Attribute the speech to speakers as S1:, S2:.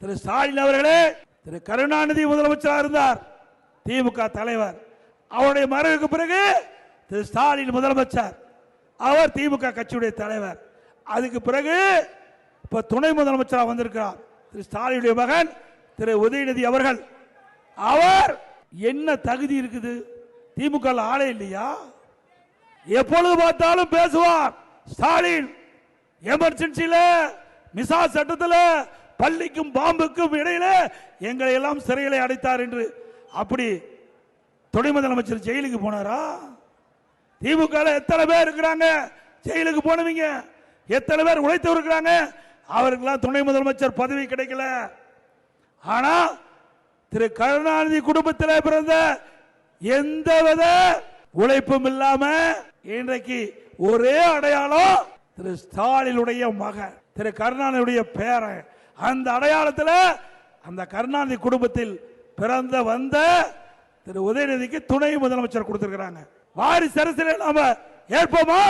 S1: திரு ஸ்டாலின் அவர்களே, திரு கருணாநிதி முதலமைச்சராக இருந்தார், திமுக தலைவர். அவருடைய மறைவுக்கு பிறகு திரு ஸ்டாலின் முதலமைச்சர், அவர் திமுக கட்சியுடைய தலைவர். அதுக்கு பிறகு இப்ப துணை முதலமைச்சராக வந்திருக்கிறார் திரு ஸ்டாலினுடைய மகன் திரு உதயநிதி அவர்கள். அவர் என்ன தகுதி இருக்குது? திமுக ஆளே இல்லையா? எப்பொழுது பார்த்தாலும் பேசுவார் ஸ்டாலின். எமர்ஜென்சியில மிசா சட்டத்தில் பள்ளிக்கும் பாம்புக்கும் இடையில எங்களை எல்லாம் சிறையிலே அடைத்தார் என்று. அப்படி துணை முதலமைச்சர் ஜெயிலுக்கு போனாரா? திமுக எத்தனை பேர் இருக்கிறாங்க ஜெயிலுக்கு போனவங்க? எத்தனை பேர் உழைத்து இருக்கிறாங்க? அவருக்கெல்லாம் துணை முதலமைச்சர் பதவி கிடைக்கல. ஆனா திரு கருணாநிதி குடும்பத்தில் பிறந்த எந்தவித உழைப்பும் இல்லாம இன்றைக்கு ஒரே அடையாளம் திரு ஸ்டாலினுடைய மகன், திரு கருணாநிதியுடைய பேரன். அந்த அடையாளத்தில் அந்த கருணாநிதி குடும்பத்தில் பிறந்த வந்த திரு உதயநிதிக்கு துணை முதலமைச்சர் கொடுத்திருக்கிறாங்க. வாரிசு அரசியலை நாம ஏற்போமா?